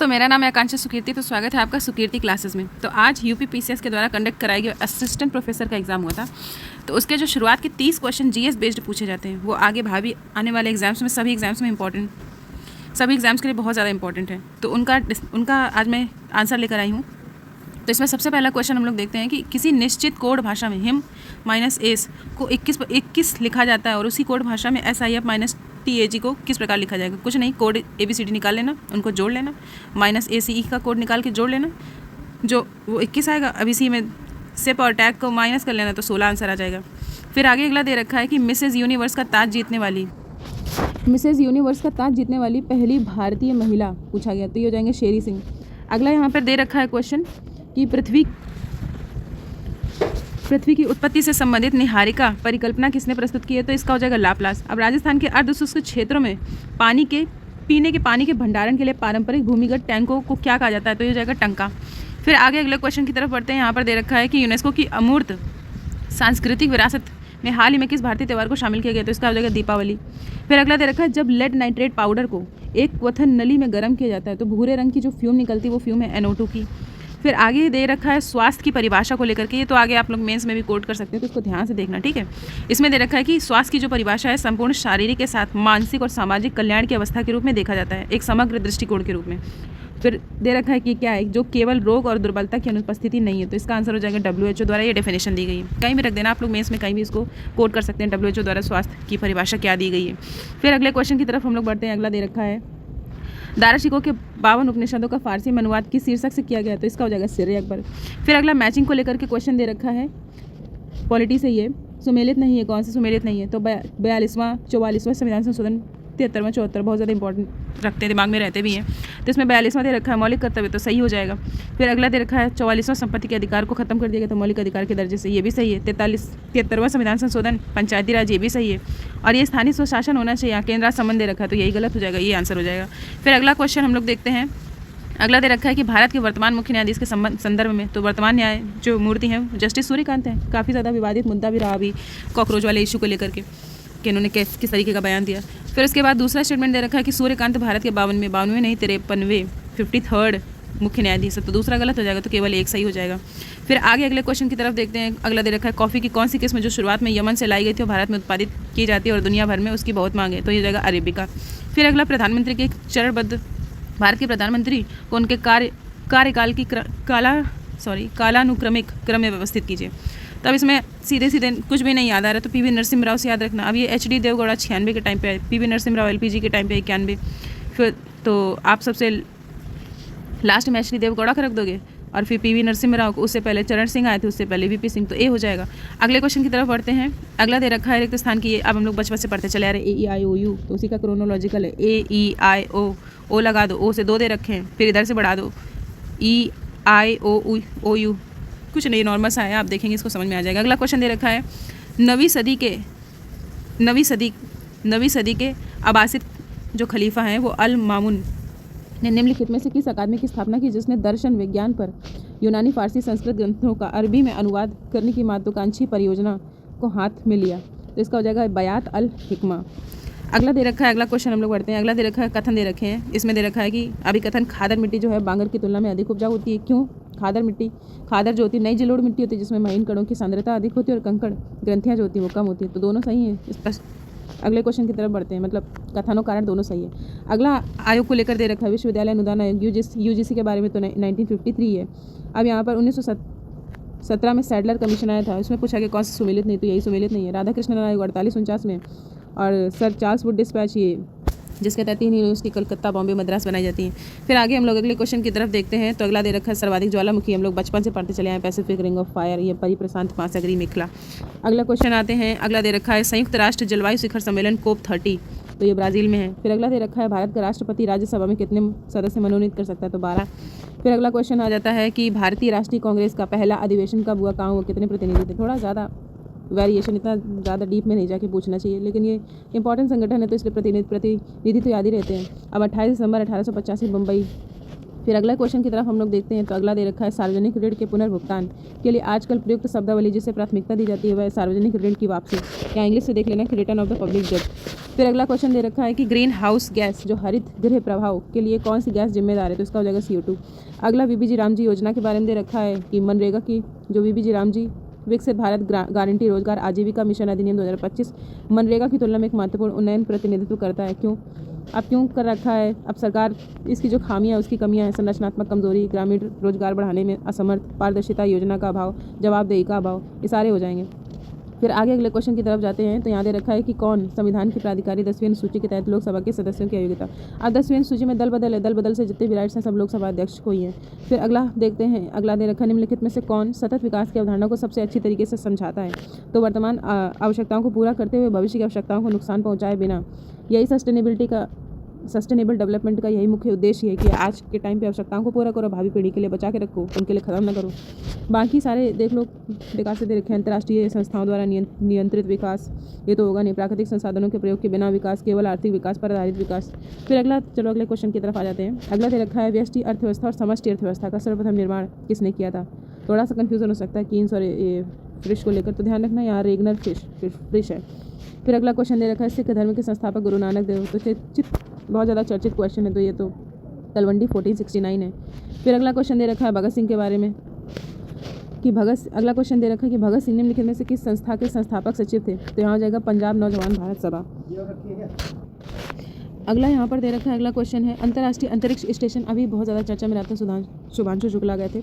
दोस्तों, मेरा नाम है आकांक्षा सुकीर्ति। तो स्वागत है आपका सुकीर्ति क्लासेस में। तो आज यूपी पीसीएस के द्वारा कंडक्ट कराई गई असिस्टेंट प्रोफेसर का एग्जाम हुआ था। तो उसके जो शुरुआत के 30 क्वेश्चन जीएस बेस्ड पूछे जाते हैं, वो आगे भावी आने वाले एग्जाम्स में सभी एग्जाम्स के लिए बहुत ज़्यादा इंपॉर्टेंट है। तो उनका आज मैं आंसर लेकर आई हूँ। तो इसमें सबसे पहला क्वेश्चन हम लोग देखते हैं कि किसी निश्चित कोड भाषा में हिम माइनस एस को 21 लिखा जाता है और उसी कोड भाषा में SIF माइनस TAG को किस प्रकार लिखा जाएगा। कुछ नहीं, कोड ABCD निकाल लेना, उनको जोड़ लेना, माइनस ACE का कोड निकाल के जोड़ लेना, जो वो 21 आएगा। अब इसी में सिप और टैग को माइनस कर लेना तो 16 आंसर आ जाएगा। फिर आगे अगला दे रखा है कि मिसेज़ यूनिवर्स का ताज जीतने वाली पहली भारतीय महिला पूछा गया, तो ये हो जाएंगे शेरी सिंह। अगला यहाँ पर दे रखा है क्वेश्चन कि पृथ्वी की उत्पत्ति से संबंधित निहारिका परिकल्पना किसने प्रस्तुत की है, तो इसका हो जाएगा लाप्लास। अब राजस्थान के अर्धशुष्क क्षेत्रों में पीने के पानी के भंडारण के लिए पारंपरिक भूमिगत टैंकों को क्या कहा जाता है, तो ये हो जाएगा टंका। फिर आगे अगले क्वेश्चन की तरफ बढ़ते हैं। यहाँ पर दे रखा है कि यूनेस्को की अमूर्त सांस्कृतिक विरासत में हाल ही में किस भारतीय त्यौहार को शामिल किया गया, तो इसका हो जाएगा दीपावली। फिर अगला दे रखा है जब लेड नाइट्रेट पाउडर को एक क्वथन नली में गर्म किया जाता है तो भूरे रंग की जो फ्यूम निकलती है वो फ्यूम है NO2 की। फिर आगे दे रखा है स्वास्थ्य की परिभाषा को लेकर के, ये तो आगे आप लोग मेंस में भी कोट कर सकते हैं, तो इसको ध्यान से देखना, ठीक है। इसमें दे रखा है कि स्वास्थ्य की जो परिभाषा है संपूर्ण शारीरिक के साथ मानसिक और सामाजिक कल्याण की अवस्था के रूप में देखा जाता है, एक समग्र दृष्टिकोण के रूप में। फिर दे रखा है कि क्या है, जो केवल रोग और दुर्बलता की अनुपस्थिति नहीं है, तो इसका आंसर हो जाएगा WHO द्वारा ये डेफिनेशन दी गई है। कहीं भी रख देना आप लोग, मेंस में कहीं भी इसको कोट कर सकते हैं, WHO द्वारा स्वास्थ्य की परिभाषा क्या दी गई है। फिर अगले क्वेश्चन की तरफ हम लोग बढ़ते हैं। अगला दे रखा है दाराशिकोह के 52 उपनिषदों का फारसी में अनुवाद किस शीर्षक से किया गया, तो इसका हो जाएगा सिर अकबर। फिर अगला मैचिंग को लेकर के क्वेश्चन दे रखा है, पॉलिटी से ये सुमेलित नहीं है, कौन से सुमेलित नहीं है, तो 42वां 44वां संविधान संशोधन 73वां 74 बहुत ज़्यादा इंपॉर्टेंट रखते हैं, दिमाग में रहते भी हैं। तो इसमें 42वां दे रखा है मौलिक कर्तव्य, तो सही हो जाएगा। फिर अगला दे रखा है 44वां संपत्ति के अधिकार को खत्म कर दिया गया, तो मौलिक अधिकार के दर्जे से, ये भी सही है। 73वां संविधान संशोधन पंचायती राज, ये भी सही है। और ये स्थानीय स्वशासन होना चाहिए, यहाँ केंद्र राज संबंध दे रखा है, तो यही गलत हो जाएगा, ये आंसर हो जाएगा। फिर अगला क्वेश्चन हम लोग देखते हैं। अगला दे रखा है कि भारत के वर्तमान मुख्य न्यायाधीश के संदर्भ में, तो वर्तमान न्याय जो मूर्ति हैं जस्टिस सूर्यकांत हैं। काफ़ी ज़्यादा विवादित मुद्दा भी रहा अभी कॉकरोच वाले इशू को लेकर के, कि इन्होंने किस तरीके का बयान दिया। फिर उसके बाद दूसरा स्टेटमेंट दे रखा है कि सूर्यकांत भारत के 52वें नहीं 53वें 53rd मुख्य न्यायाधीश है, तो दूसरा गलत हो जाएगा, तो केवल एक सही हो जाएगा। फिर आगे अगले क्वेश्चन की तरफ देखते हैं। अगला दे रखा है कॉफ़ी की कौन सी किस्म जो शुरुआत में यमन से लाई गई थी और भारत में उत्पादित की जाती है और दुनिया भर में उसकी बहुत मांग है, तो ये हो जाएगा अरेबिका। फिर अगला प्रधानमंत्री के चरणबद्ध भारत के प्रधानमंत्री को उनके कार्यकाल की कालानुक्रमिक क्रम में व्यवस्थित कीजिए। तो अब इसमें सीधे कुछ भी नहीं याद आ रहा, तो PV नरसिम्हा राव से याद रखना। अब ये HD देवगौड़ा 96 के टाइम पे है, PV नरसिम्हा राव LPG के टाइम पे 91। फिर तो आप सबसे लास्ट में HD देवगौड़ा का रख दोगे, और फिर PV नरसिम्हा राव को उससे पहले चरण सिंह आए थे, उससे पहले VP सिंह, तो ए हो जाएगा। अगले क्वेश्चन की तरफ बढ़ते हैं। अगला दे रखा है रिक्त स्थान की, अब हम लोग बचपन से पढ़ते चले आ रहे AEIOU, तो उसी का क्रोनोलॉजिकल है AEIO लगा दो, O से 2 दे रखे हैं, फिर इधर से बढ़ा दो EIOU, कुछ नहीं, नॉर्मल सा है, आप देखेंगे इसको समझ में आ जाएगा। अगला क्वेश्चन दे रखा है नवीं सदी के अब्बासिद जो खलीफा हैं वो अल मामून ने निम्नलिखित में से किस अकादमी की स्थापना की जिसने दर्शन विज्ञान पर यूनानी फारसी संस्कृत ग्रंथों का अरबी में अनुवाद करने की महत्वाकांक्षी परियोजना को हाथ में लिया, तो इसका हो जाएगा बयात अल हिकमा। अगला दे रखा है, अगला क्वेश्चन हम लोग बढ़ते हैं। अगला दे रखा है कथन दे रखे हैं, इसमें दे रखा है कि अभी कथन खादर मिट्टी जो है बांगर की तुलना में अधिक उपजाऊ होती है। क्यों? खादर जो होती है नई जलोढ़ मिट्टी होती है जिसमें महीन कणों की सांद्रता अधिक होती है और कंकड़ ग्रंथियाँ जो होती है वो कम होती है, तो दोनों सही है। स्पष्ट अगले क्वेश्चन की तरफ बढ़ते हैं, मतलब कथनों कारण दोनों सही है। अगला आयोग को लेकर दे रखा है विश्वविद्यालय अनुदान आयोग UGC के बारे में, तो 1953 है। अब यहाँ पर 1917 में सैडलर कमीशन आया था, उसमें पूछा गया कौन सा सुमेलित नहीं, तो यही सुमेलित नहीं है। राधा कृष्णन आयोग 4849 में, और सर चार्ल्स वुड डिस्पैच ये जिसके तहत 3 यूनिवर्सिटी कलकत्ता, बॉम्बे, मद्रास बनाई जाती हैं। फिर आगे हम लोग अगले क्वेश्चन की तरफ देखते हैं। तो अगला दे रखा है सर्वाधिक ज्वालामुखी, हम लोग बचपन से पढ़ते चले आए, पैसिफिक रिंग ऑफ फायर, ये परिप्रशांत महासागरीय मेखला। अगला क्वेश्चन आते हैं। अगला दे रखा है संयुक्त राष्ट्र जलवायु शिखर सम्मेलन COP30, तो ये ब्राज़ील में है। फिर अगला दे रखा है भारत का राष्ट्रपति राज्यसभा में कितने सदस्य मनोनीत कर सकता है, तो 12। फिर अगला क्वेश्चन आ जाता है कि भारतीय राष्ट्रीय कांग्रेस का पहला अधिवेशन कब हुआ, कहाँ हुआ, कितने प्रतिनिधि थे। थोड़ा ज़्यादा वेरिएशन, इतना ज़्यादा डीप में नहीं जाके पूछना चाहिए, लेकिन ये इंपॉर्टेंट संगठन है तो इसलिए प्रतिनिधि तो याद ही रहते हैं। अब 28 दिसंबर 1885 मुंबई। फिर अगला क्वेश्चन की तरफ हम लोग देखते हैं। तो अगला दे रखा है सार्वजनिक ऋण के पुनर्भुगतान के लिए आजकल प्रयुक्त शब्दावली जिसे प्राथमिकता दी जाती है वह सार्वजनिक ऋण की वापसी, या इंग्लिश से देख लेना कि return of the public debt. फिर अगला क्वेश्चन दे रखा है कि ग्रीन हाउस गैस जो हरित गृह प्रभाव के लिए कौन सी गैस जिम्मेदार है, तो इसका हो जाएगा CO2। अगला बीबीजी रामजी योजना के बारे में दे रखा है कि मनरेगा की जो बीबीजी रामजी विकसित भारत गारंटी रोजगार आजीविका मिशन अधिनियम 2025 मनरेगा की तुलना में एक महत्वपूर्ण उन्नयन प्रतिनिधित्व करता है। क्यों? अब क्यों कर रखा है? अब सरकार इसकी जो खामियां उसकी कमियां हैं, संरचनात्मक कमजोरी, ग्रामीण रोजगार बढ़ाने में असमर्थ, पारदर्शिता, योजना का अभाव, जवाबदेही का अभाव, ये सारे हो जाएंगे। फिर आगे अगले क्वेश्चन की तरफ जाते हैं। तो यहाँ दे रखा है कि कौन संविधान की प्राधिकारी 10वीं अनुसूची के तहत लोकसभा के सदस्यों की अयोग्यता। अब 10वीं अनुसूची में दल बदल है, दल बदल से जितने भी राइट्स हैं सब लोकसभा अध्यक्ष को ही हैं। फिर अगला देखते हैं, अगला दे रखा निम्नलिखित में से कौन सतत विकास की अवधारणा को सबसे अच्छी तरीके से समझाता है, तो वर्तमान आवश्यकताओं को पूरा करते हुए भविष्य की आवश्यकताओं को नुकसान पहुँचाए बिना। यही सस्टेनेबल डेवलपमेंट का यही मुख्य उद्देश्य है कि आज के टाइम पे आवश्यकताओं को पूरा करो, भावी पीढ़ी के लिए बचा के रखो, उनके लिए ख़त्म ना करो। बाकी सारे देख लो बेकार से दे रखे हैं। अंतर्राष्ट्रीय संस्थाओं द्वारा नियंत्रित विकास, ये तो होगा नहीं। प्राकृतिक संसाधनों के प्रयोग के बिना विकास, केवल आर्थिक विकास पर आधारित विकास। फिर अगला चलो अगले क्वेश्चन की तरफ आ जाते हैं। अगला दे रखा है व्यष्टि अर्थव्यवस्था और समष्टि अर्थव्यवस्था का सर्वप्रथम निर्माण किसने किया था। थोड़ा सा कन्फ्यूजन हो सकता है कीन्स और ये फिश को लेकर, तो ध्यान रखना यहाँ रेगनर फिश है। फिर अगला क्वेश्चन दे रखा है सिख धर्म के संस्थापक गुरु नानक देव, तो बहुत ज़्यादा चर्चित क्वेश्चन है, तो ये तो तलवंडी 1469 है। फिर अगला क्वेश्चन दे रखा है भगत सिंह के बारे में कि अगला क्वेश्चन दे रखा है कि भगत सिंह निम्नलिखित में से किस संस्था के संस्थापक सचिव थे, तो यहाँ हो जाएगा पंजाब नौजवान भारत सभा। अगला यहाँ पर दे रखा है, अगला क्वेश्चन है अंतर्राष्ट्रीय अंतरिक्ष स्टेशन अभी बहुत ज़्यादा चर्चा में रहता है, शुभांशु शुक्ला गए थे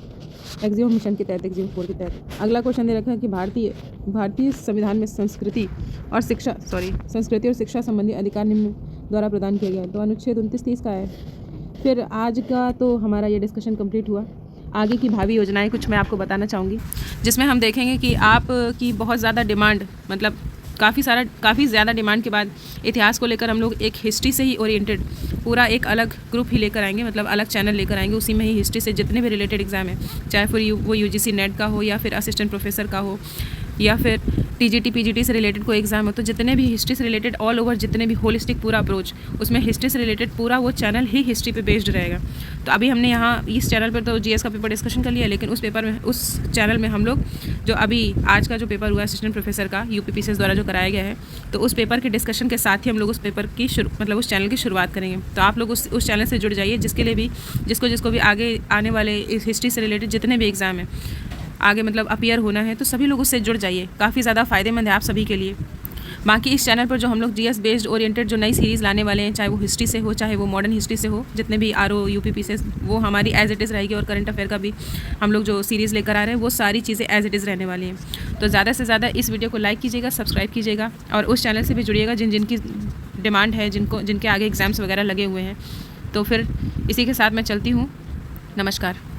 एक्जिम मिशन के तहत, एक्जिम 4 के तहत। अगला क्वेश्चन दे रखा है कि भारतीय संविधान में संस्कृति और शिक्षा संबंधी अधिकार निम्न द्वारा प्रदान किया गया है, तो अनुच्छेद 29-30 का है। फिर आज का तो हमारा ये डिस्कशन कंप्लीट हुआ। आगे की भावी योजनाएं कुछ मैं आपको बताना चाहूँगी, जिसमें हम देखेंगे कि आपकी बहुत ज़्यादा डिमांड, मतलब काफ़ी ज़्यादा डिमांड के बाद इतिहास को लेकर हम लोग एक हिस्ट्री से ही ओरिएंटेड पूरा एक अलग ग्रुप ही लेकर आएंगे, मतलब अलग चैनल लेकर आएंगे। उसी में ही हिस्ट्री से जितने भी रिलेटेड एग्ज़ाम है, चाहे फिर वो UGC नेट का हो या फिर असिस्टेंट प्रोफेसर का हो या फिर TGT PGT से रिलेटेड कोई एग्ज़ाम हो, तो जितने भी हिस्ट्री से रिलेटेड ऑल ओवर जितने भी होलिस्टिक पूरा अप्रोच, उसमें हिस्ट्री से रिलेटेड पूरा वो चैनल ही हिस्ट्री पे बेस्ड रहेगा। तो अभी हमने यहाँ इस चैनल पर तो GS का पेपर डिस्कशन कर लिया, लेकिन उस चैनल में हम लोग जो अभी आज का जो पेपर हुआ असिस्टेंट प्रोफेसर का UPPCS द्वारा जो कराया गया है, तो उस पेपर के डिस्कशन के साथ ही हम लोग उस पेपर की उस चैनल की शुरुआत करेंगे। तो आप लोग उस चैनल से जुड़ जाइए, जिसके लिए भी जिसको भी आगे आने वाले इस हिस्ट्री से रिलेटेड जितने भी एग्ज़ाम हैं आगे मतलब अपीयर होना है, तो सभी लोग उससे जुड़ जाइए, काफ़ी ज़्यादा फ़ायदेमंद है आप सभी के लिए। बाकी इस चैनल पर जो हम लोग GS बेस्ड ओरिएंटेड जो नई सीरीज़ लाने वाले हैं, चाहे वो हिस्ट्री से हो चाहे वो मॉडर्न हिस्ट्री से हो, जितने भी RO UPPCS वो हमारी एज इट इज़ रहेगी, और करंट अफेयर का भी हम लोग जो सीरीज़ लेकर आ रहे हैं वो सारी चीज़ें एज इट इज़ रहने वाली हैं। तो ज़्यादा से ज़्यादा इस वीडियो को लाइक कीजिएगा, सब्सक्राइब कीजिएगा, और उस चैनल से भी जुड़िएगा जिनकी डिमांड है, जिनके आगे एग्ज़ाम्स वगैरह लगे हुए हैं। तो फिर इसी के साथ मैं चलती हूँ। नमस्कार।